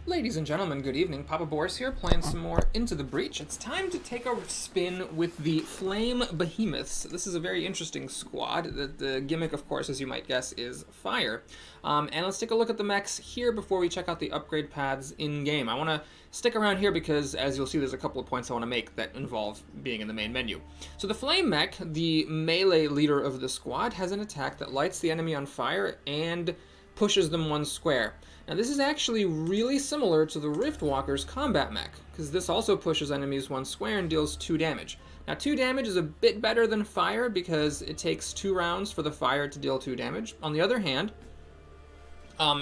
Ladies and gentlemen, good evening. Papa Boris here, playing some more Into the Breach. It's time to take a spin with the Flame Behemoths. This is a very interesting squad. The gimmick, of course, as you might guess, is fire. And let's take a look at the mechs here before we check out the upgrade paths in-game. I want to stick around here because, as you'll see, there's a couple of points I want to make that involve being in the main menu. So the Flame mech, the melee leader of the squad, has an attack that lights the enemy on fire and pushes them one square. Now this is actually really similar to the Riftwalker's combat mech, because this also pushes enemies one square and deals 2 damage. Now 2 damage is a bit better than fire because it takes 2 rounds for the fire to deal 2 damage. On the other hand,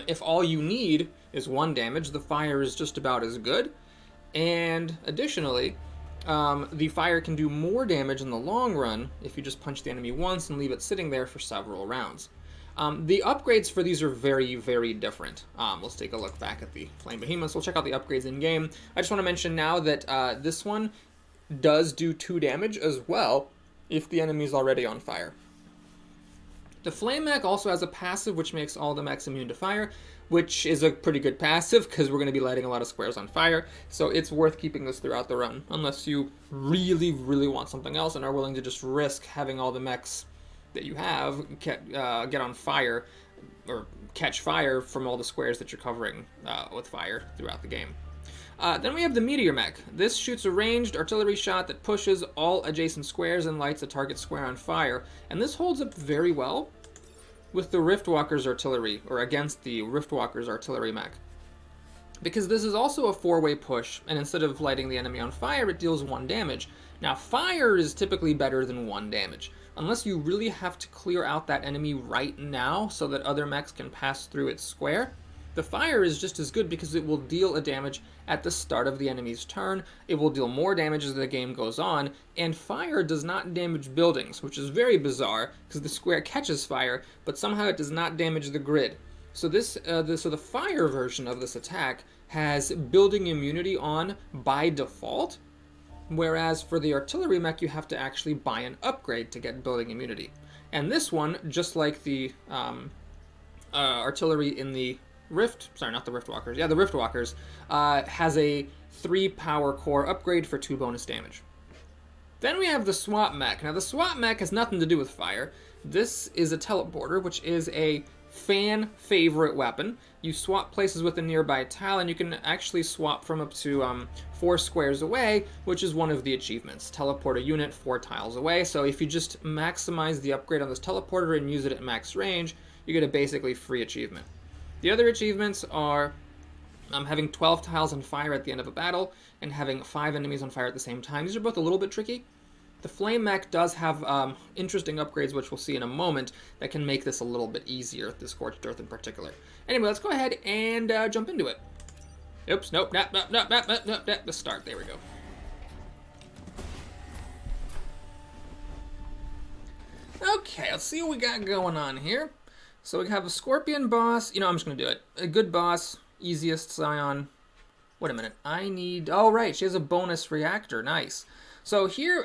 if all you need is 1 damage, the fire is just about as good. And additionally, the fire can do more damage in the long run if you just punch the enemy once and leave it sitting there for several rounds. The upgrades for these are very, very different. Let's take a look back at the Flame Behemoths. We'll check out the upgrades in-game. I just want to mention now that this one does do 2 damage as well if the enemy is already on fire. The Flame mech also has a passive which makes all the mechs immune to fire, which is a pretty good passive because we're going to be lighting a lot of squares on fire, so it's worth keeping this throughout the run, unless you really, really want something else and are willing to just risk having all the mechs that you have get on fire or catch fire from all the squares that you're covering with fire throughout the game. Then we have the Meteor mech. This shoots a ranged artillery shot that pushes all adjacent squares and lights a target square on fire, and this holds up very well with the Riftwalker's artillery, or against the Riftwalker's artillery mech, because this is also a 4-way push, and instead of lighting the enemy on fire, it deals 1 damage. Now fire is typically better than 1 damage, unless you really have to clear out that enemy right now so that other mechs can pass through its square. The fire is just as good because it will deal a damage at the start of the enemy's turn, it will deal more damage as the game goes on, and fire does not damage buildings, which is very bizarre because the square catches fire, but somehow it does not damage the grid. So the fire version of this attack has building immunity on by default, whereas for the artillery mech you have to actually buy an upgrade to get building immunity. And this one, just like the artillery in the the Riftwalkers, has a 3 power core upgrade for 2 bonus damage. Then we have the SWAT mech. Now the SWAT mech has nothing to do with fire. This is a teleporter, which is a fan favorite weapon. You swap places with a nearby tile, and you can actually swap from up to 4 squares away, which is one of the achievements. Teleport a unit 4 tiles away, so if you just maximize the upgrade on this teleporter and use it at max range, you get a basically free achievement. The other achievements are having 12 tiles on fire at the end of a battle, and having 5 enemies on fire at the same time. These are both a little bit tricky. The Flame mech does have interesting upgrades, which we'll see in a moment, that can make this a little bit easier, the Scorched Earth in particular. Anyway, let's go ahead and jump into it. Oops, nope, the start, there we go. Okay, let's see what we got going on here. So we have a Scorpion boss. I'm just going to do it. A good boss, easiest Scion. Wait a minute, oh right, she has a bonus reactor, nice. So here,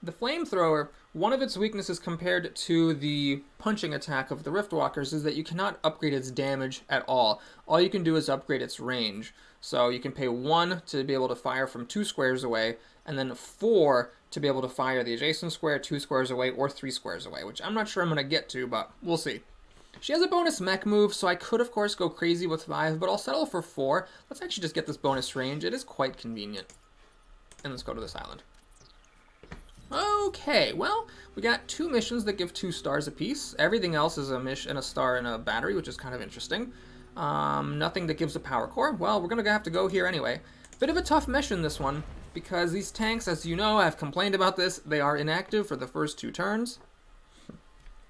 the Flamethrower, one of its weaknesses compared to the punching attack of the Riftwalkers is that you cannot upgrade its damage at all. All you can do is upgrade its range. So you can pay 1 to be able to fire from 2 squares away, and then 4 to be able to fire the adjacent square 2 squares away or 3 squares away, which I'm not sure I'm going to get to, but we'll see. She has a bonus mech move, so I could of course go crazy with 5, but I'll settle for 4. Let's actually just get this bonus range. It is quite convenient. And let's go to this island. Okay, well, we got 2 missions that give 2 stars apiece. Everything else is a mission, a star, and a battery, which is kind of interesting. Nothing that gives a power core. Well, we're going to have to go here anyway. Bit of a tough mission, this one, because these tanks, as you know, I've complained about this, they are inactive for the first 2 turns.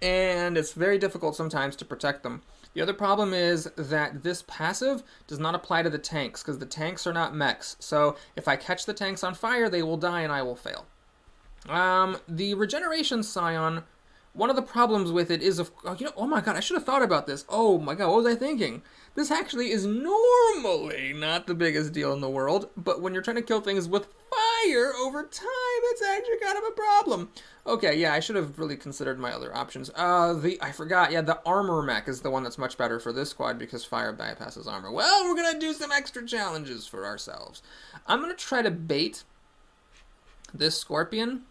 And it's very difficult sometimes to protect them. The other problem is that this passive does not apply to the tanks, because the tanks are not mechs. So if I catch the tanks on fire, they will die and I will fail. The Regeneration Scion, one of the problems with it is, oh my god, I should have thought about this. Oh my god, what was I thinking? This actually is normally not the biggest deal in the world, but when you're trying to kill things with fire over time. It's actually kind of a problem. Okay, yeah, I should have really considered my other options. I forgot. Yeah, the armor mech is the one that's much better for this squad because fire bypasses armor. Well, we're gonna do some extra challenges for ourselves. I'm gonna try to bait this scorpion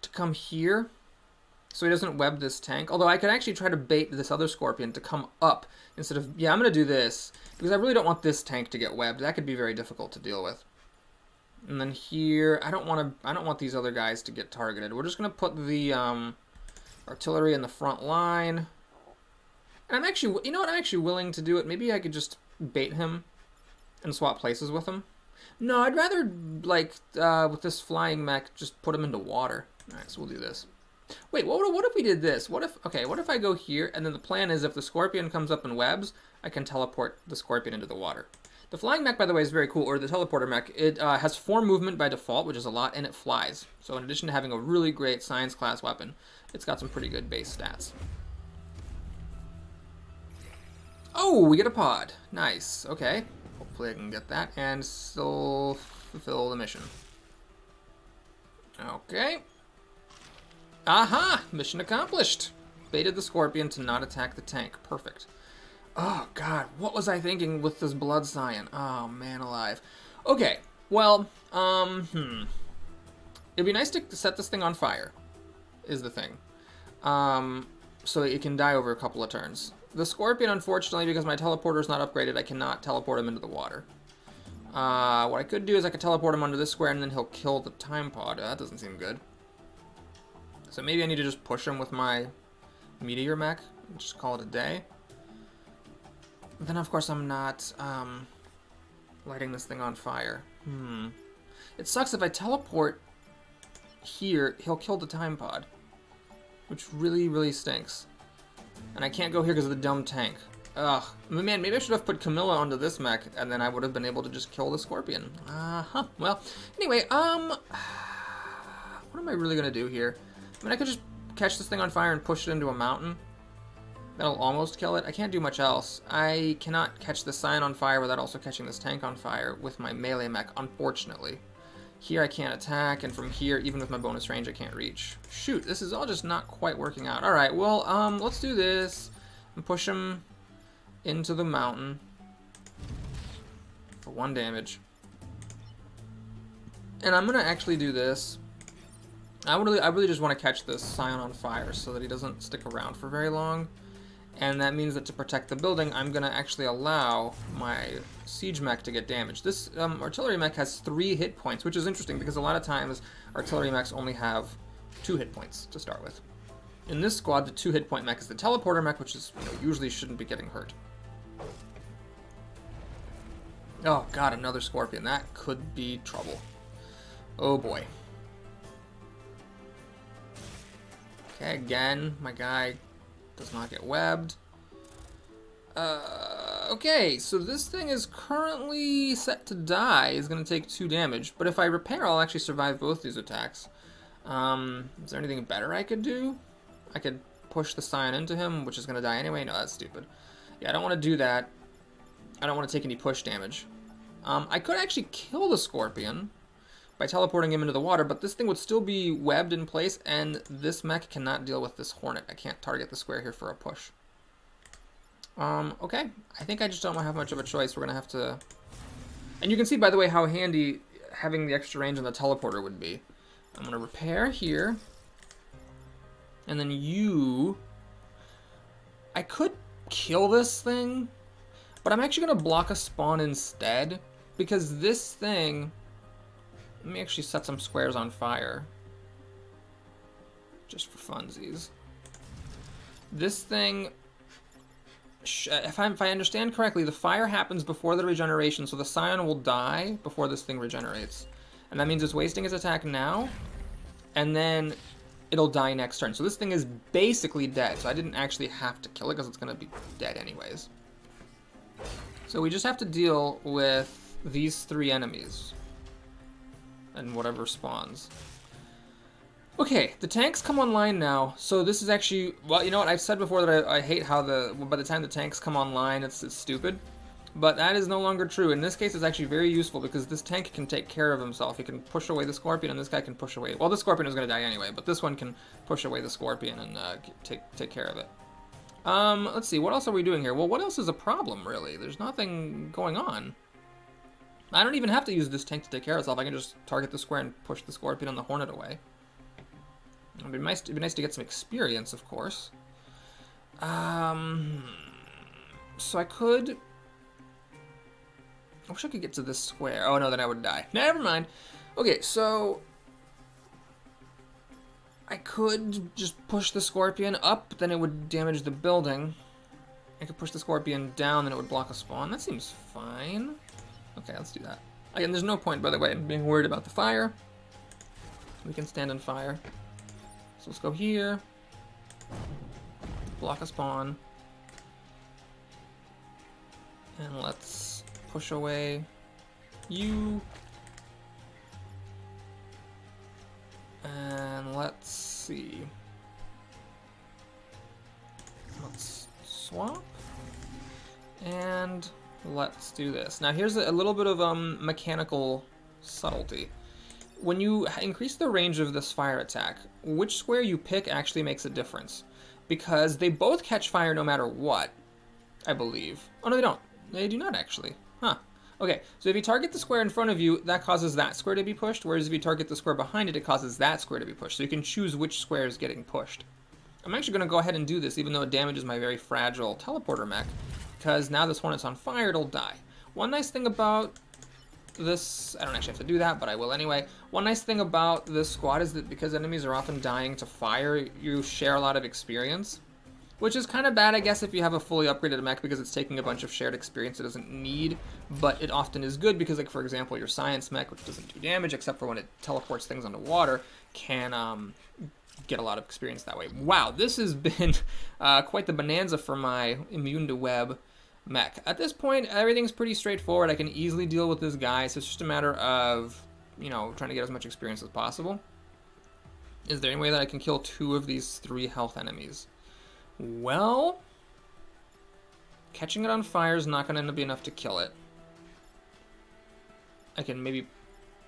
to come here so he doesn't web this tank. Although I could actually try to bait this other scorpion to come up instead of... Yeah, I'm going to do this because I really don't want this tank to get webbed. That could be very difficult to deal with. And then here, I don't want these other guys to get targeted. We're just going to put the artillery in the front line. And I'm actually, you know what, I'm actually willing to do it. Maybe I could just bait him and swap places with him. No, I'd rather, like, with this flying mech, just put him into water. Alright, so we'll do this. Wait, what if we did this? What if I go here, and then the plan is if the scorpion comes up and webs, I can teleport the scorpion into the water. The flying mech, by the way, is very cool, or the teleporter mech. It has 4 movement by default, which is a lot, and it flies. So in addition to having a really great science class weapon, it's got some pretty good base stats. Oh, we get a pod. Nice. Okay. Hopefully I can get that and still fulfill the mission. Okay. Aha! Mission accomplished. Baited the scorpion to not attack the tank. Perfect. Oh, God. What was I thinking with this blood scion? Oh, man alive. Okay. Well, it'd be nice to set this thing on fire, is the thing. So it can die over a couple of turns. The scorpion, unfortunately, because my teleporter is not upgraded, I cannot teleport him into the water. What I could do is I could teleport him under this square and then he'll kill the time pod. That doesn't seem good. So maybe I need to just push him with my meteor mech and just call it a day. But then, of course, I'm not lighting this thing on fire. It sucks if I teleport here, he'll kill the time pod, which really, really stinks. And I can't go here because of the dumb tank. Ugh. Man, maybe I should have put Camilla onto this mech, and then I would have been able to just kill the scorpion. Well, anyway, what am I really going to do here? I mean, I could just catch this thing on fire and push it into a mountain. That'll almost kill it. I can't do much else. I cannot catch the scion on fire without also catching this tank on fire with my melee mech, unfortunately. Here I can't attack, and from here, even with my bonus range, I can't reach. Shoot, this is all just not quite working out. Alright, well, let's do this and push him into the mountain for 1 damage. And I'm gonna actually do this. I really just want to catch this scion on fire so that he doesn't stick around for very long. And that means that to protect the building, I'm going to actually allow my siege mech to get damaged. This artillery mech has 3 hit points, which is interesting because a lot of times artillery mechs only have 2 hit points to start with. In this squad, the 2 hit point mech is the teleporter mech, which is, usually shouldn't be getting hurt. Oh god, another scorpion. That could be trouble. Oh boy. Okay, again, my guy does not get webbed. Okay, so this thing is currently set to die. It's going to take 2 damage, but if I repair, I'll actually survive both these attacks. Is there anything better I could do? I could push the scion into him, which is going to die anyway. No, that's stupid. Yeah, I don't want to do that. I don't want to take any push damage. I could actually kill the scorpion by teleporting him into the water, but this thing would still be webbed in place, and this mech cannot deal with this hornet. I can't target the square here for a push. Okay. I think I just don't have much of a choice. We're going to have to... And you can see, by the way, how handy having the extra range on the teleporter would be. I'm going to repair here. And then you... I could kill this thing, but I'm actually going to block a spawn instead, because this thing... Let me actually set some squares on fire. Just for funsies. This thing... If I understand correctly, the fire happens before the regeneration, so the scion will die before this thing regenerates. And that means it's wasting its attack now, and then it'll die next turn. So this thing is basically dead, so I didn't actually have to kill it because it's going to be dead anyways. So we just have to deal with these 3 enemies. And whatever spawns. Okay, the tanks come online now, so this is actually... Well, you know what, I've said before that I hate how by the time the tanks come online, it's stupid. But that is no longer true. In this case, it's actually very useful because this tank can take care of himself. He can push away the Scorpion, and this guy can push away... Well, the Scorpion is going to die anyway, but this one can push away the Scorpion and take care of it. Let's see, what else are we doing here? Well, what else is a problem, really? There's nothing going on. I don't even have to use this tank to take care of itself. I can just target the square and push the Scorpion and the Hornet away. It'd be nice to get some experience, of course. So I could... I wish I could get to this square. Oh, no, then I would die. Never mind. Okay, so... I could just push the Scorpion up, then it would damage the building. I could push the Scorpion down, then it would block a spawn. That seems fine. Okay, let's do that. Again, there's no point, by the way, in being worried about the fire. We can stand in fire. So let's go here. Block a spawn. And let's push away you. And let's see. Let's swap. And let's do this. Now here's a little bit of mechanical subtlety. When you increase the range of this fire attack, which square you pick actually makes a difference. Because they both catch fire no matter what, I believe. Oh, no, they don't. They do not, actually. Huh. Okay, so if you target the square in front of you, that causes that square to be pushed, whereas if you target the square behind it, it causes that square to be pushed. So you can choose which square is getting pushed. I'm actually going to go ahead and do this, even though it damages my very fragile teleporter mech, because now this Hornet's on fire, it'll die. One nice thing about this, I don't actually have to do that, but I will anyway. One nice thing about this squad is that because enemies are often dying to fire, you share a lot of experience. Which is kind of bad, I guess, if you have a fully upgraded mech because it's taking a bunch of shared experience it doesn't need, but it often is good because, like, for example, your science mech, which doesn't do damage except for when it teleports things underwater, can get a lot of experience that way. Wow, this has been quite the bonanza for my immune to web mech. At this point, everything's pretty straightforward. I can easily deal with this guy, so it's just a matter of, you know, trying to get as much experience as possible. Is there any way that I can kill 2 of these 3 health enemies? Well, catching it on fire is not going to be enough to kill it. I can maybe...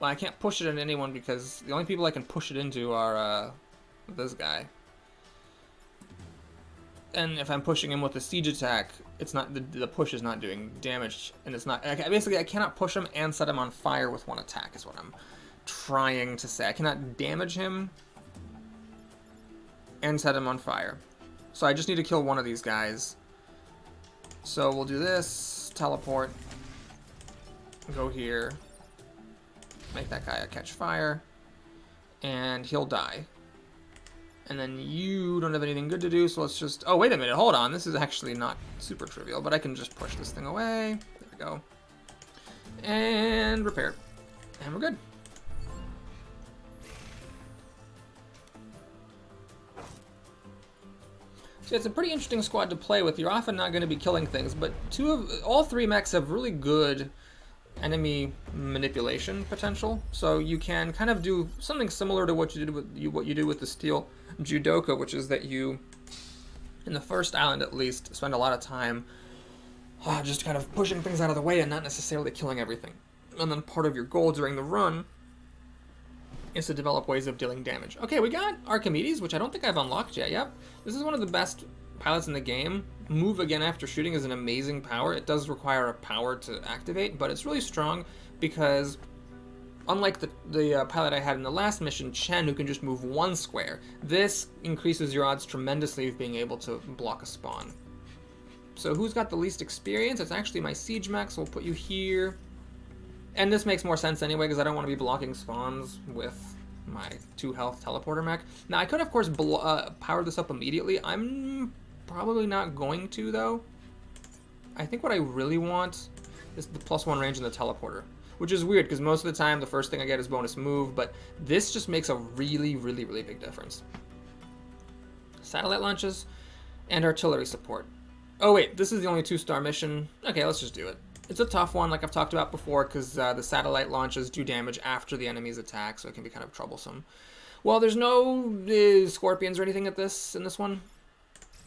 Well, I can't push it into anyone because the only people I can push it into are this guy. And if I'm pushing him with a siege attack, it's not the push is not doing damage, and it's not... Basically, I cannot push him and set him on fire with one attack is what I'm trying to say. I cannot damage him and set him on fire. So I just need to kill one of these guys. So we'll do this, teleport, go here, make that guy catch fire, and he'll die. And then you don't have anything good to do, so let's just... Oh, wait a minute, hold on. This is actually not super trivial, but I can just push this thing away. There we go. And repair. And we're good. So it's a pretty interesting squad to play with. You're often not going to be killing things, but all 3 mechs have really good enemy manipulation potential. So you can kind of do something similar to what you did with the Steel Judoka, which is that you, in the first island at least, spend a lot of time just kind of pushing things out of the way and not necessarily killing everything. And then part of your goal during the run is to develop ways of dealing damage. Okay, we got Archimedes, which I don't think I've unlocked yet. Yep. This is one of the best pilots in the game. Move again after shooting is an amazing power. It does require a power to activate, but it's really strong because unlike the pilot I had in the last mission, Chen, who can just move 1 square, this increases your odds tremendously of being able to block a spawn. So who's got the least experience? It's actually my Siege mech, so we'll put you here. And this makes more sense anyway, because I don't want to be blocking spawns with my 2 health teleporter mech. Now, I could, of course, power this up immediately. I'm probably not going to, though. I think what I really want is the +1 range in the teleporter, which is weird, because most of the time, the first thing I get is bonus move, but this just makes a really, really, really big difference. Satellite launches and artillery support. Oh, wait, this is the only 2-star mission. Okay, let's just do it. It's a tough one, like I've talked about before, because the satellite launches do damage after the enemy's attack, so it can be kind of troublesome. Well, there's no scorpions or anything in this one.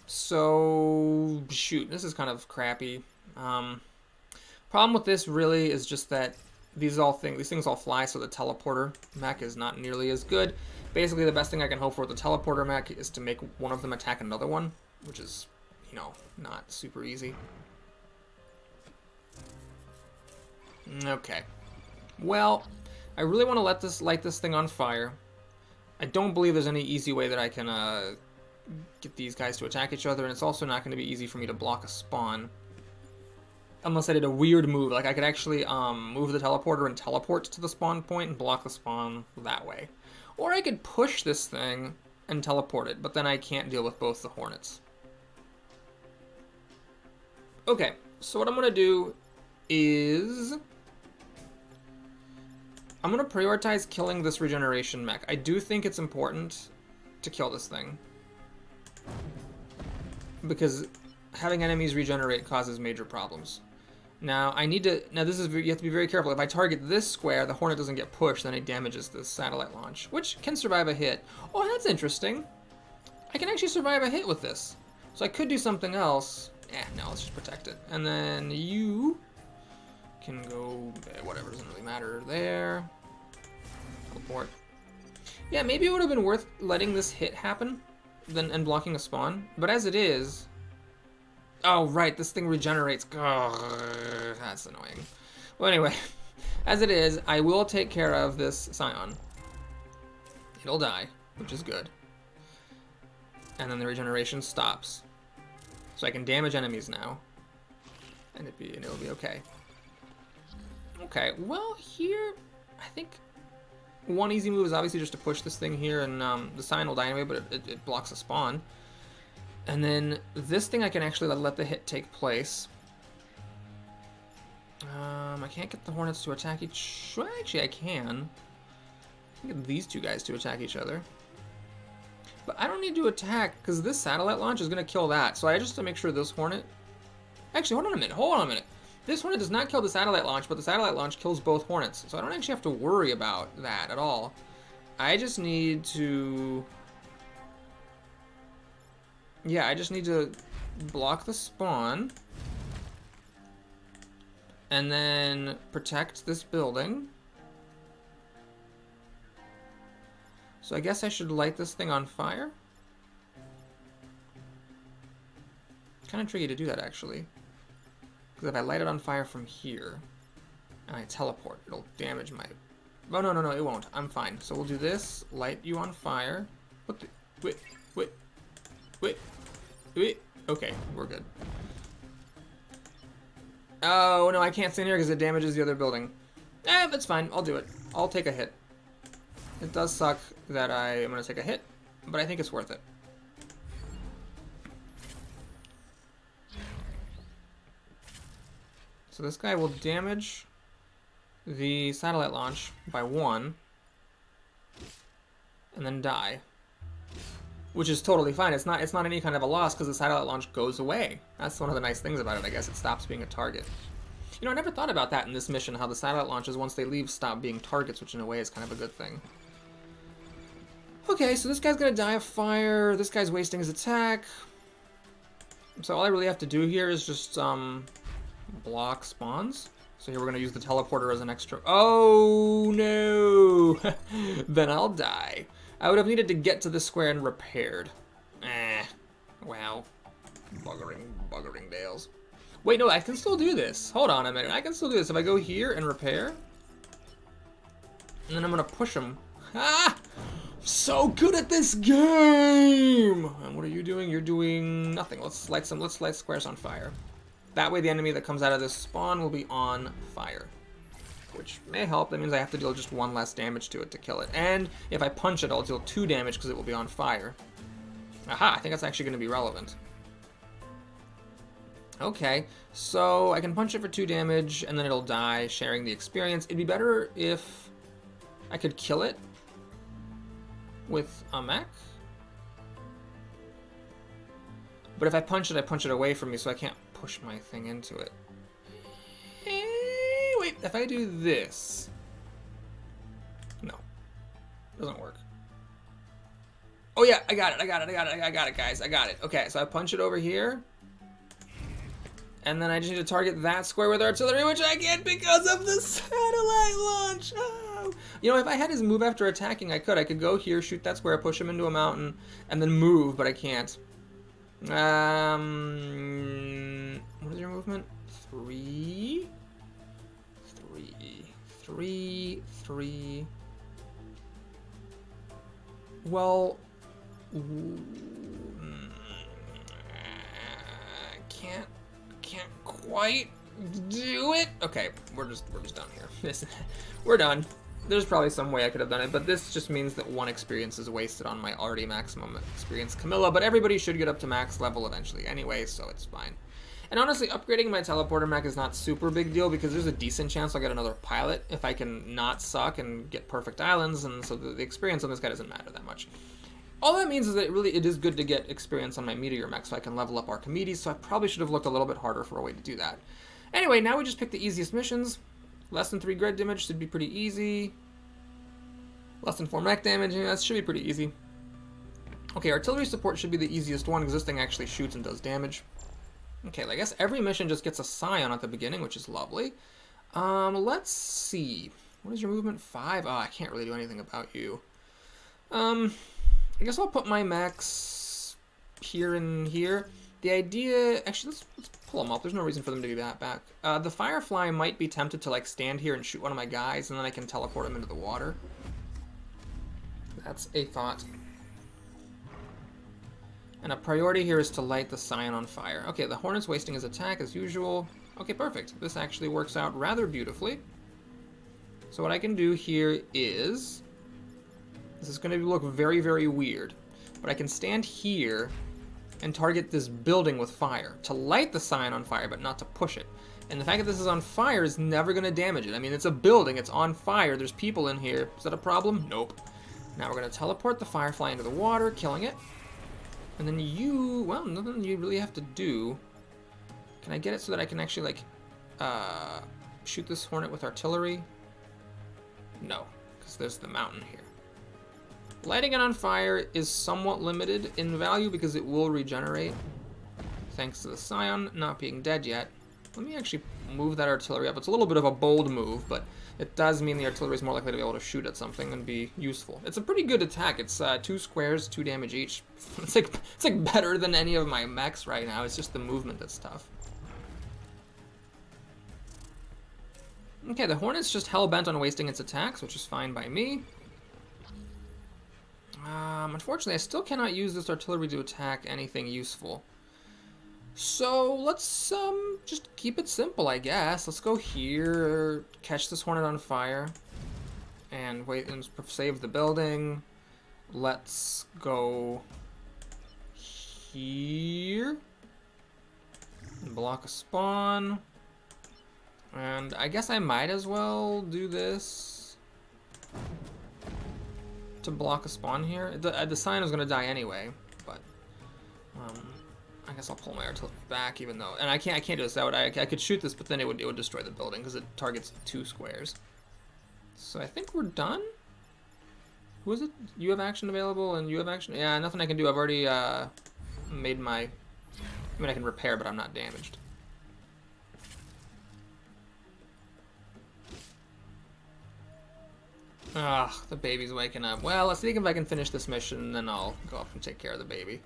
So, shoot, this is kind of crappy. Problem with this really is just that these things all fly, so the teleporter mech is not nearly as good. Basically, the best thing I can hope for with the teleporter mech is to make one of them attack another one, which is, you know, not super easy. Okay. Well, I really want to light this thing on fire. I don't believe there's any easy way that I can get these guys to attack each other, and it's also not going to be easy for me to block a spawn. Unless I did a weird move, like I could actually move the teleporter and teleport to the spawn point and block the spawn that way. Or I could push this thing and teleport it, but then I can't deal with both the hornets. Okay, so what I'm going to do is I'm going to prioritize killing this regeneration mech. I do think it's important to kill this thing, because having enemies regenerate causes major problems. Now, this is, you have to be very careful. If I target this square, the hornet doesn't get pushed, then it damages the satellite launch, which can survive a hit. Oh, that's interesting. I can actually survive a hit with this. So I could do something else. No, let's just protect it. And then you can go, whatever, doesn't really matter there. Teleport. Yeah, maybe it would have been worth letting this hit happen and blocking a spawn. But as it is... Oh, right, this thing regenerates. Ugh, that's annoying. Well, anyway, as it is, I will take care of this Scion. It'll die, which is good. And then the regeneration stops. So I can damage enemies now. And it'll be okay. Okay, well, here, I think one easy move is obviously just to push this thing here, and the Scion will die anyway, but it blocks a spawn. And then this thing I can actually let the hit take place. I can't get the hornets to attack each... Well, actually, I can. I can get these two guys to attack each other. But I don't need to attack, because this satellite launch is going to kill that. So I just have to make sure this hornet... Actually, hold on a minute. This hornet does not kill the satellite launch, but the satellite launch kills both hornets. So I don't actually have to worry about that at all. I just need to... Yeah, I just need to block the spawn and then protect this building. So I guess I should light this thing on fire. Kind of tricky to do that, actually. Because if I light it on fire from here and I teleport, it'll damage my... Oh, no, it won't. I'm fine. So we'll do this, light you on fire. What the... Wait. Okay, we're good. Oh, no, I can't stand here because it damages the other building. That's fine. I'll do it. I'll take a hit. It does suck that I am going to take a hit, but I think it's worth it. So this guy will damage the satellite launch by 1 and then die. Which is totally fine. It's not any kind of a loss because the satellite launch goes away. That's one of the nice things about it, I guess. It stops being a target. You know, I never thought about that in this mission, how the satellite launches, once they leave, stop being targets, which in a way is kind of a good thing. Okay, so this guy's gonna die of fire. This guy's wasting his attack. So all I really have to do here is just block spawns. So here we're gonna use the teleporter as an extra... Oh, no! Then I'll die. I would have needed to get to the square and repaired. Wow. Buggering Dales. Wait, no, I can still do this. Hold on a minute. I can still do this. If I go here and repair, and then I'm gonna push him. Ah! So good at this game! And what are you doing? You're doing nothing. Let's light squares on fire. That way the enemy that comes out of this spawn will be on fire. Which may help. That means I have to deal just 1 less damage to it to kill it. And if I punch it, I'll deal 2 damage because it will be on fire. Aha, I think that's actually going to be relevant. Okay, so I can punch it for 2 damage, and then it'll die, sharing the experience. It'd be better if I could kill it with a mech. But if I punch it away from me, so I can't push my thing into it. Wait, if I do this... No. Doesn't work. Oh yeah, I got it, guys. I got it. Okay, so I punch it over here. And then I just need to target that square with artillery, which I can't because of the satellite launch. Oh. You know, if I had his move after attacking, I could go here, shoot that square, push him into a mountain, and then move, but I can't. What is your movement? 3, 3, 3, 3. Well, can't quite do it. Okay, we're just done here. We're done. There's probably some way I could have done it, but this just means that 1 experience is wasted on my already maximum experience Camilla, but everybody should get up to max level eventually anyway, so it's fine. And honestly, upgrading my teleporter mech is not super big deal because there's a decent chance I'll get another pilot if I can not suck and get perfect islands, and so the experience on this guy doesn't matter that much. All that means is that it is good to get experience on my meteor mech so I can level up Archimedes, so I probably should have looked a little bit harder for a way to do that. Anyway, now we just pick the easiest missions. Less than 3 grid damage should be pretty easy. Less than 4 mech damage, yeah, that should be pretty easy. Okay, artillery support should be the easiest one because this thing actually shoots and does damage. Okay, I guess every mission just gets a scion at the beginning, which is lovely. Let's see. What is your movement? 5? Oh, I can't really do anything about you. I guess I'll put my mechs here and here. The idea... Actually, let's pull them up. There's no reason for them to be that back. The Firefly might be tempted to, stand here and shoot one of my guys, and then I can teleport him into the water. That's a thought. And a priority here is to light the Scion on fire. Okay, the Hornet's wasting his attack as usual. Okay, perfect. This actually works out rather beautifully. So what I can do here is... This is going to look very, very weird. But I can stand here and target this building with fire. To light the Scion on fire, but not to push it. And the fact that this is on fire is never going to damage it. I mean, it's a building. It's on fire. There's people in here. Is that a problem? Nope. Now we're going to teleport the Firefly into the water, killing it. And then you... Well, nothing you really have to do. Can I get it so that I can actually, shoot this Hornet with artillery? No, because there's the mountain here. Lighting it on fire is somewhat limited in value because it will regenerate. Thanks to the Scion not being dead yet. Let me actually move that artillery up. It's a little bit of a bold move, but it does mean the artillery is more likely to be able to shoot at something and be useful. It's a pretty good attack. It's 2 squares, 2 damage each. It's like better than any of my mechs right now. It's just the movement that's tough. Okay, the Hornet's just hell-bent on wasting its attacks, which is fine by me. Unfortunately, I still cannot use this artillery to attack anything useful. So let's just keep it simple, I guess. Let's go here, catch this Hornet on fire, and wait and save the building. Let's go here and block a spawn. And I guess I might as well do this to block a spawn here. The Scion is going to die anyway, but I guess I'll pull my artillery back, even though, and I can't do this. I could shoot this, but then it would destroy the building because it targets 2 squares. So I think we're done. Who is it? You have action available, and you have action. Yeah, nothing I can do. I've already made my. I mean, I can repair, but I'm not damaged. Ugh, the baby's waking up. Well, let's see if I can finish this mission, and then I'll go up and take care of the baby.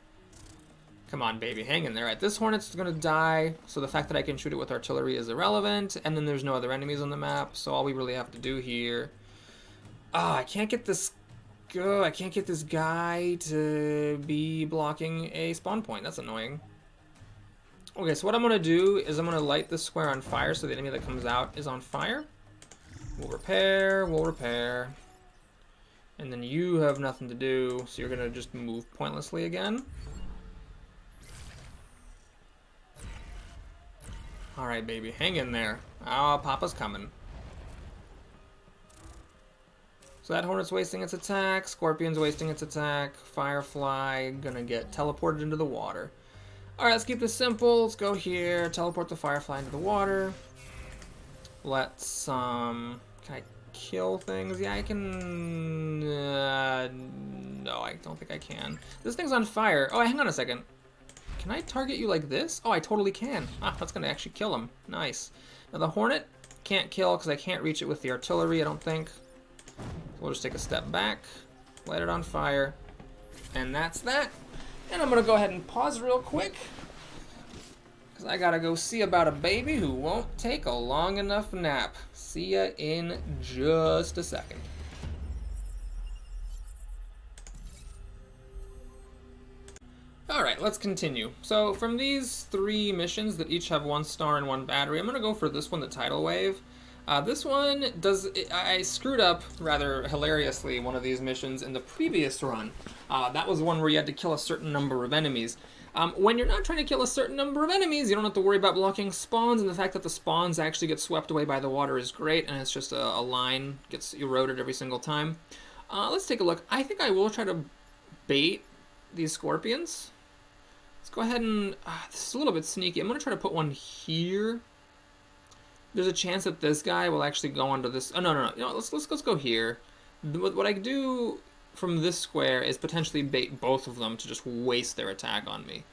Come on, baby, hang in there. Right, this Hornet's gonna die, so the fact that I can shoot it with artillery is irrelevant, and then there's no other enemies on the map, so all we really have to do here... I can't get this... I can't get this guy to be blocking a spawn point. That's annoying. Okay, so what I'm gonna do is I'm gonna light this square on fire so the enemy that comes out is on fire. We'll repair. And then you have nothing to do, so you're gonna just move pointlessly again. Alright, baby, hang in there. Ah, Papa's coming. So that Hornet's wasting its attack, Scorpion's wasting its attack, Firefly gonna get teleported into the water. Alright, let's keep this simple. Let's go here, teleport the Firefly into the water. Let's, can I kill things? Yeah, I can... no, I don't think I can. This thing's on fire. Oh, hang on a second. Can I target you like this? Oh, I totally can. Ah, that's going to actually kill him. Nice. Now the Hornet can't kill because I can't reach it with the artillery, I don't think. So we'll just take a step back, light it on fire, and that's that. And I'm going to go ahead and pause real quick because I got to go see about a baby who won't take a long enough nap. See ya in just a second. Alright, let's continue. So from these 3 missions that each have 1 star and 1 battery, I'm going to go for this one, the Tidal Wave. This one I screwed up rather hilariously one of these missions in the previous run. That was one where you had to kill a certain number of enemies. When you're not trying to kill a certain number of enemies, you don't have to worry about blocking spawns, and the fact that the spawns actually get swept away by the water is great, and it's just a line gets eroded every single time. Let's take a look. I think I will try to bait these scorpions. Let's go ahead and, this is a little bit sneaky. I'm going to try to put one here. There's a chance that this guy will actually go onto this. Oh, no. You know, let's go here. What I do from this square is potentially bait both of them to just waste their attack on me.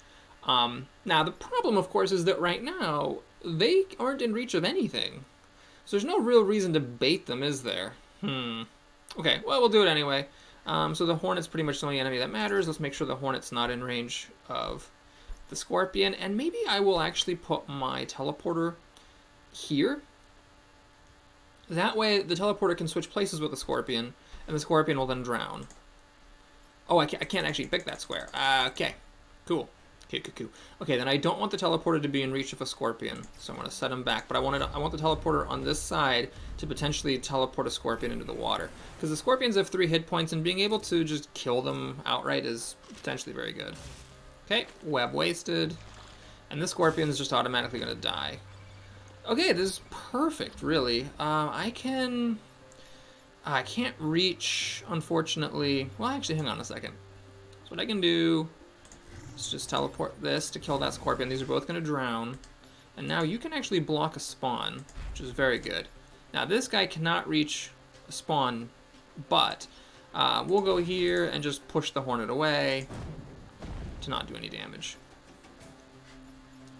Now, the problem, of course, is that right now, they aren't in reach of anything. So there's no real reason to bait them, is there? Okay, well, we'll do it anyway. So the Hornet's pretty much the only enemy that matters. Let's make sure the Hornet's not in range of the Scorpion. And maybe I will actually put my teleporter here. That way the teleporter can switch places with the Scorpion, and the Scorpion will then drown. Oh, I can't actually pick that square. Okay, cool. Okay, then I don't want the teleporter to be in reach of a Scorpion, so I'm going to set him back. But I want the teleporter on this side to potentially teleport a Scorpion into the water, because the Scorpions have 3 hit points, and being able to just kill them outright is potentially very good. Okay, web wasted, and the Scorpion is just automatically going to die. Okay, this is perfect, really. I can't reach, unfortunately. Well, actually, hang on a second. So what I can do is just teleport this to kill that Scorpion. These are both going to drown. And now you can actually block a spawn, which is very good. Now, this guy cannot reach a spawn, but we'll go here and just push the Hornet away to not do any damage.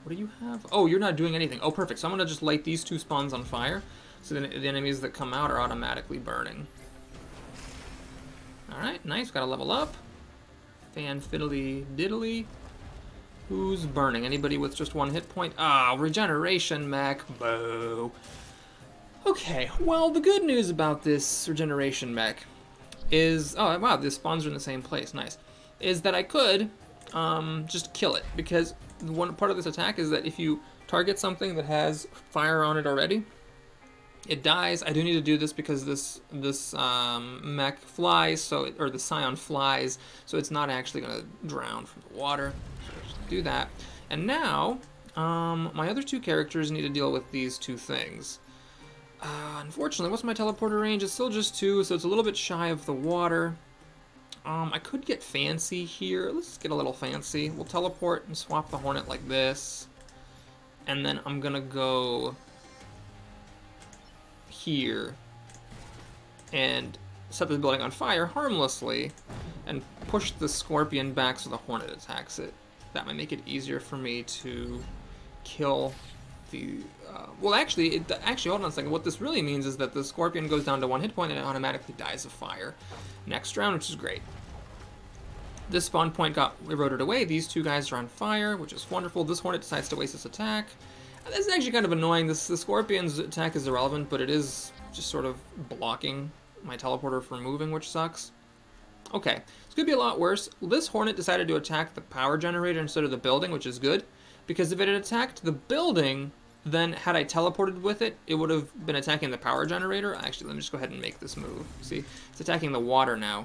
What do you have? Oh, you're not doing anything. Oh, perfect. So I'm going to just light these 2 spawns on fire, so then the enemies that come out are automatically burning. Alright, nice. Got to level up. Fan fiddly diddly. Who's burning? Anybody with just 1 hit point? Ah, regeneration mech. Boo. Okay, well, the good news about this regeneration mech is... Oh, wow, the spawns are in the same place. Nice. Is that I could just kill it, because one part of this attack is that if you target something that has fire on it already, it dies. I do need to do this because this mech flies, or the Scion flies, so it's not actually going to drown from the water. So just do that. And now, my other 2 characters need to deal with these 2 things. Unfortunately, what's my teleporter range? It's still just 2, so it's a little bit shy of the water. I could get fancy here. Let's get a little fancy. We'll teleport and swap the Hornet like this. And then I'm going to go here and set the building on fire harmlessly and push the Scorpion back so the Hornet attacks it. That might make it easier for me to kill the... well, actually, hold on a second. What this really means is that the Scorpion goes down to 1 hit point and it automatically dies of fire next round, which is great. This spawn point got eroded away. These 2 guys are on fire, which is wonderful. This Hornet decides to waste its attack. And this is actually kind of annoying. The Scorpion's attack is irrelevant, but it is just sort of blocking my teleporter from moving, which sucks. Okay, this could be a lot worse. This Hornet decided to attack the power generator instead of the building, which is good, because if it had attacked the building, then had I teleported with it, it would have been attacking the power generator. Actually, let me just go ahead and make this move. See, it's attacking the water now.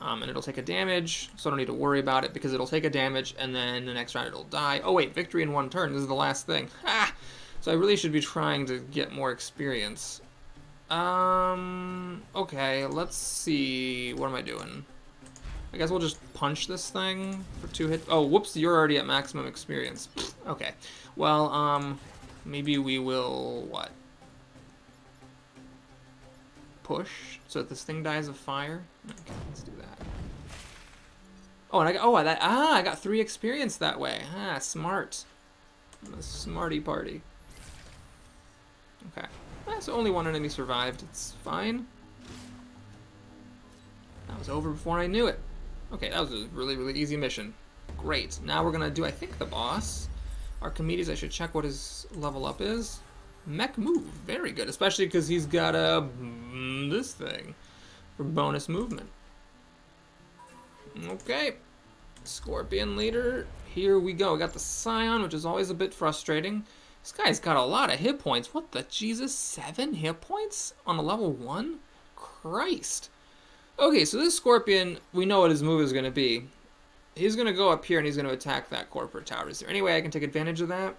And it'll take a damage, so I don't need to worry about it, because it'll take a damage, and then the next round it'll die. Oh wait, victory in 1 turn, this is the last thing. Ah! So I really should be trying to get more experience. Okay, let's see, what am I doing? I guess we'll just punch this thing for 2 hits. Oh, whoops, you're already at maximum experience. Okay, well, maybe we will, what? Push so that this thing dies of fire? Okay, let's do that. Oh, and I got 3 experience that way. Ah, smart. I'm a smarty party. Okay. So only 1 enemy survived. It's fine. That was over before I knew it. Okay, that was a really, really easy mission. Great. Now we're gonna do, I think, the boss. Archimedes, I should check what his level up is. Mech move. Very good. Especially because he's got this thing for bonus movement. Okay. Scorpion leader. Here we go. We got the Scion, which is always a bit frustrating. This guy's got a lot of hit points. What the Jesus? 7 hit points on a level 1? Christ. Okay, so this Scorpion, we know what his move is going to be. He's going to go up here and he's going to attack that corporate tower. Is there any way I can take advantage of that?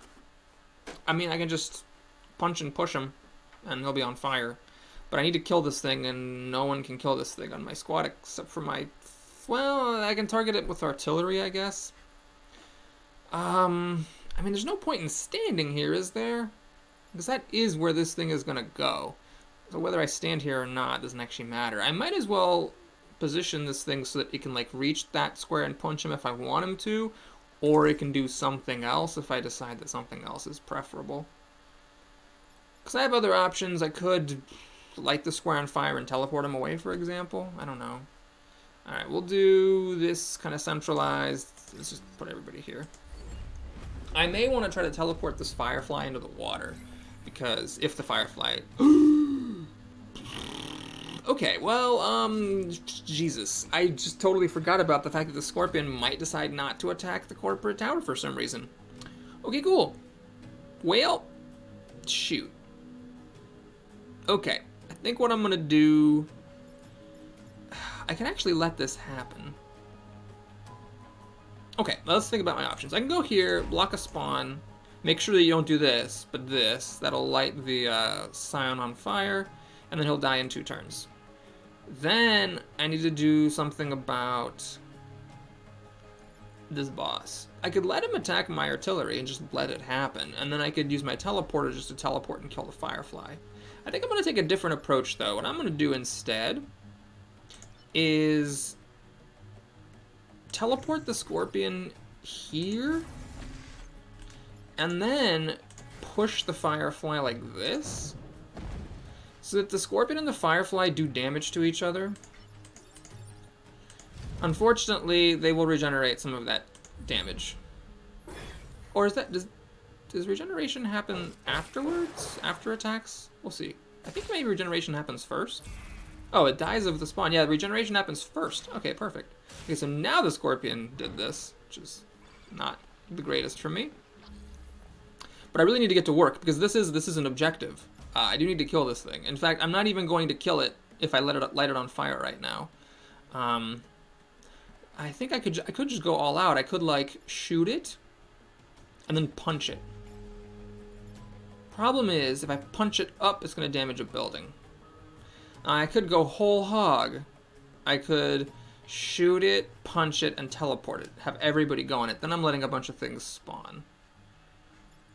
I mean, I can just punch and push him and he'll be on fire. But I need to kill this thing, and no one can kill this thing on my squad except for my... Well, I can target it with artillery, I guess. I mean, there's no point in standing here, is there? Because that is where this thing is going to go. So whether I stand here or not doesn't actually matter. I might as well position this thing so that it can, like, reach that square and punch him if I want him to, or it can do something else if I decide that something else is preferable. Because I have other options. I could light the square on fire and teleport him away, for example. I don't know. Alright, we'll do this kind of centralized. Let's just put everybody here. I may want to try to teleport this Firefly into the water, because if the Firefly... Okay, well, Jesus. I just totally forgot about the fact that the Scorpion might decide not to attack the corporate tower for some reason. Okay, cool. Well, shoot. Okay, I think what I'm gonna do... I can actually let this happen. Okay, let's think about my options. I can go here, block a spawn, make sure that you don't do this, but this. That'll light the Scion on fire, and then he'll die in 2 turns. Then I need to do something about this boss. I could let him attack my artillery and just let it happen, and then I could use my teleporter just to teleport and kill the Firefly. I think I'm going to take a different approach, though. What I'm going to do instead is teleport the Scorpion here, and then push the Firefly like this, so that the Scorpion and the Firefly do damage to each other. Unfortunately, they will regenerate some of that damage. Or is that... Does regeneration happen afterwards? After attacks? We'll see. I think maybe regeneration happens first. Oh, it dies of the spawn. Yeah, regeneration happens first. Okay, perfect. Okay, so now the Scorpion did this, which is not the greatest for me. But I really need to get to work, because this is an objective. I do need to kill this thing. In fact, I'm not even going to kill it if I light it on fire right now. I think I could just go all out. I could, like, shoot it and then punch it. Problem is, if I punch it up, it's going to damage a building. I could go whole hog. I could shoot it, punch it, and teleport it. Have everybody go on it. Then I'm letting a bunch of things spawn.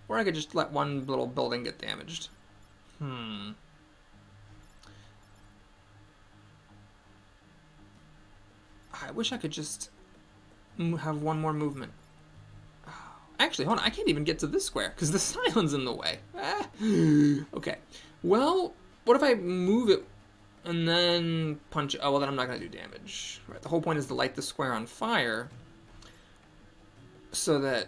Or I could just let one little building get damaged. I wish I could just have one more movement. Actually, hold on. I can't even get to this square because the Scion's in the way. Okay. Well, what if I move it and then punch it? Oh, well, then I'm not going to do damage. Right. The whole point is to light the square on fire so that...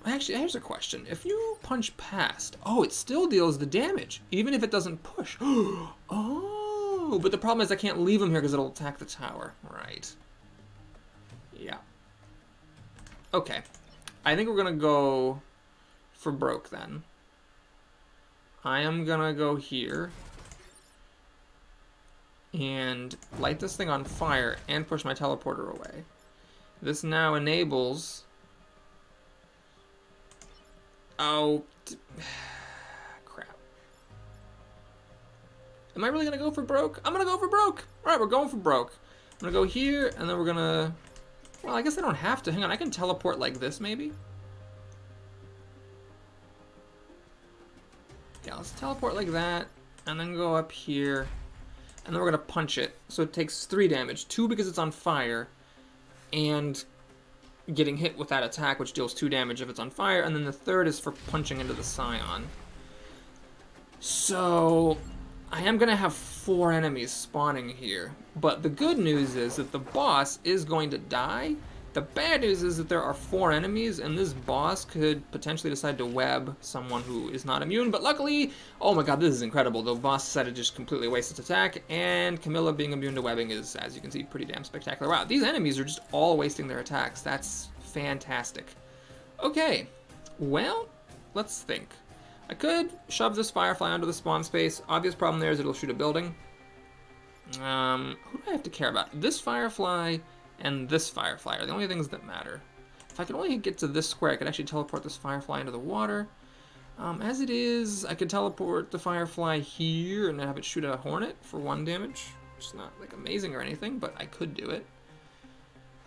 Actually, here's a question. If you punch past... Oh, it still deals the damage, even if it doesn't push. Oh, but the problem is I can't leave him here because it'll attack the tower. Right. Yeah. Okay. I think we're going to go for broke then. I am going to go here and light this thing on fire and push my teleporter away. This now enables... Oh, crap. Am I really going to go for broke? I'm going to go for broke. All right, we're going for broke. I'm going to go here, and then we're going to... Well, I guess I don't have to. Hang on, I can teleport like this, maybe? Yeah, let's teleport like that, and then go up here, and then we're going to punch it. So it takes 3 damage. 2 because it's on fire, and getting hit with that attack, which deals 2 damage if it's on fire, and then the third is for punching into the Scion. So I am going to have 4 enemies spawning here, but the good news is that the boss is going to die. The bad news is that there are 4 enemies, and this boss could potentially decide to web someone who is not immune, but luckily, oh my god, this is incredible. The boss decided to just completely waste its attack, and Camilla being immune to webbing is, as you can see, pretty damn spectacular. Wow, these enemies are just all wasting their attacks. That's fantastic. Okay, well, let's think. I could shove this Firefly onto the spawn space. Obvious problem there is it'll shoot a building. Who do I have to care about? This Firefly and this Firefly are the only things that matter. If I could only get to this square, I could actually teleport this Firefly into the water. As it is, I could teleport the Firefly here and have it shoot a Hornet for 1 damage. Which is not like amazing or anything, but I could do it.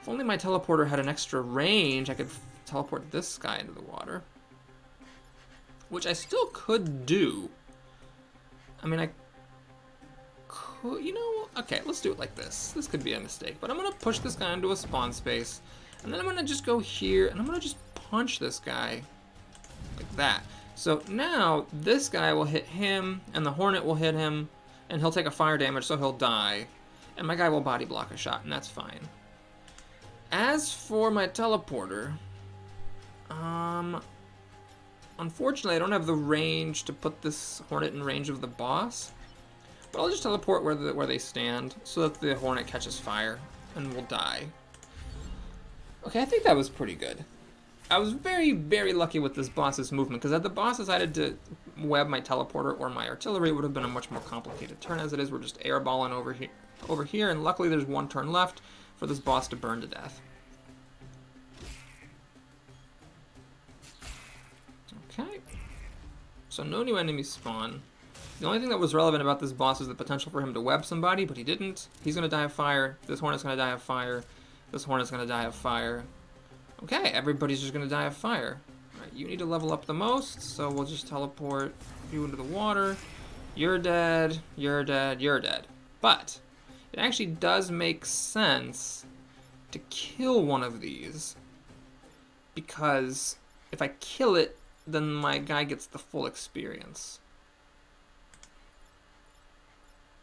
If only my teleporter had an extra range, I could teleport this guy into the water. Which I still could do. I mean, I could, you know, okay, let's do it like this. This could be a mistake, but I'm gonna push this guy into a spawn space, and then I'm gonna just go here, and I'm gonna just punch this guy like that. So now this guy will hit him, and the Hornet will hit him, and he'll take a fire damage, so he'll die, and my guy will body block a shot, and that's fine. As for my teleporter, unfortunately, I don't have the range to put this Hornet in range of the boss, but I'll just teleport where they stand so that the Hornet catches fire and will die. Okay, I think that was pretty good. I was very, very lucky with this boss's movement, because had the boss decided to web my teleporter or my artillery, it would have been a much more complicated turn. As it is, we're just airballing over here, and luckily there's 1 turn left for this boss to burn to death. Okay, so no new enemies spawn. The only thing that was relevant about this boss is the potential for him to web somebody, but he didn't. He's going to die of fire. This Hornet's going to die of fire. This Hornet's going to die of fire. Okay, everybody's just going to die of fire. All right, you need to level up the most, so we'll just teleport you into the water. You're dead, you're dead, you're dead. But it actually does make sense to kill one of these, because if I kill it, then my guy gets the full experience.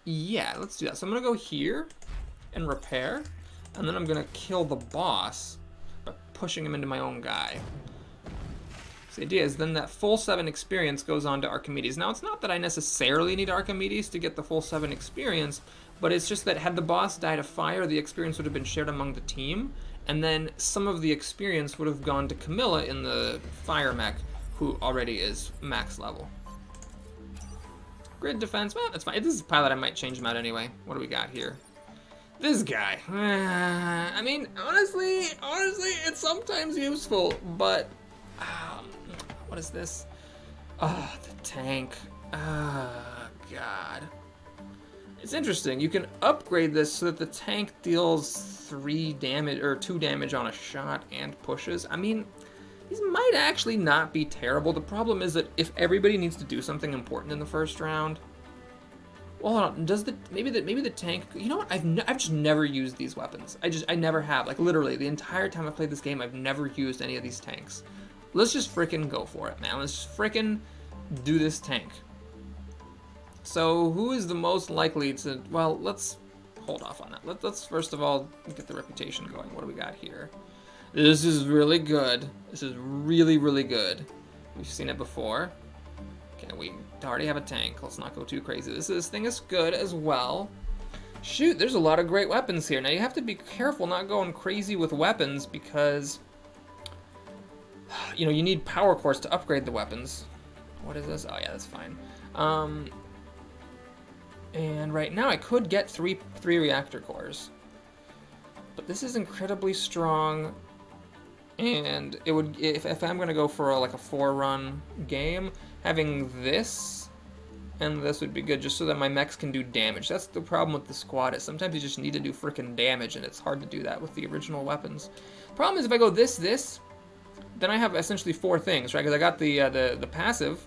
Yeah, let's do that. So I'm going to go here and repair, and then I'm going to kill the boss by pushing him into my own guy. So the idea is then that full 7 experience goes on to Archimedes. Now, it's not that I necessarily need Archimedes to get the full 7 experience, but it's just that had the boss died of fire, the experience would have been shared among the team, and then some of the experience would have gone to Camilla in the fire mech, who already is max level. Grid defense, well, that's fine. If this is pilot, I might change him out anyway. What do we got here? This guy. I mean, honestly, it's sometimes useful, but what is this? Oh, the tank. Oh, God. It's interesting. You can upgrade this so that the tank deals 3 damage or 2 damage on a shot and pushes. I mean, these might actually not be terrible. The problem is that if everybody needs to do something important in the first round, well, hold on. Does maybe the tank? You know what? I've just never used these weapons. I never have. Like literally the entire time I've played this game, I've never used any of these tanks. Let's just frickin' go for it, man. Let's just frickin' do this tank. So who is the most likely to? Well, let's hold off on that. Let's first of all get the reputation going. What do we got here? This is really good. This is really, really good. We've seen it before. Okay, we already have a tank. Let's not go too crazy. This thing is good as well. Shoot, there's a lot of great weapons here. Now you have to be careful not going crazy with weapons because, you know, you need power cores to upgrade the weapons. What is this? Oh yeah, that's fine. And right now I could get three reactor cores, but this is incredibly strong. And it would, if I'm gonna go for like a 4-run game, having this and this would be good, just so that my mechs can do damage. That's the problem with the squad, is sometimes you just need to do frickin' damage, and it's hard to do that with the original weapons. Problem is, if I go this, then I have essentially 4 things, right? Because I got the passive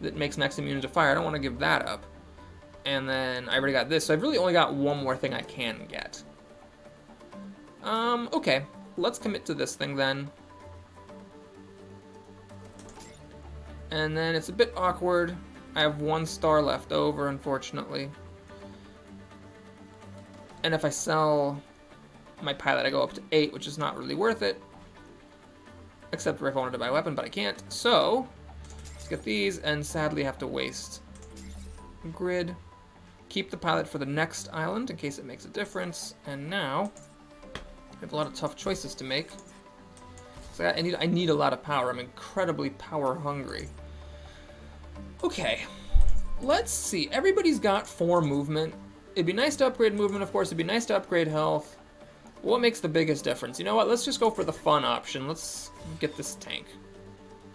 that makes mechs immune to fire. I don't want to give that up. And then I already got this, so I've really only got 1 more thing I can get. Okay. Let's commit to this thing then. And then it's a bit awkward. I have 1 star left over, unfortunately. And if I sell my pilot, I go up to 8, which is not really worth it. Except for if I wanted to buy a weapon, but I can't. So, let's get these, and sadly have to waste grid. Keep the pilot for the next island, in case it makes a difference. And now, I have a lot of tough choices to make. So I need a lot of power. I'm incredibly power hungry. Okay, let's see. Everybody's got 4 movement. It'd be nice to upgrade movement, of course. It'd be nice to upgrade health. What makes the biggest difference? You know what? Let's just go for the fun option. Let's get this tank.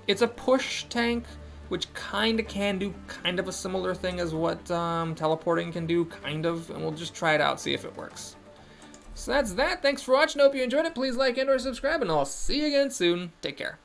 It's a push tank, which kind of can do kind of a similar thing as what teleporting can do, kind of. And we'll just try it out, see if it works. So that's that. Thanks for watching. Hope you enjoyed it. Please like and or subscribe, and I'll see you again soon. Take care.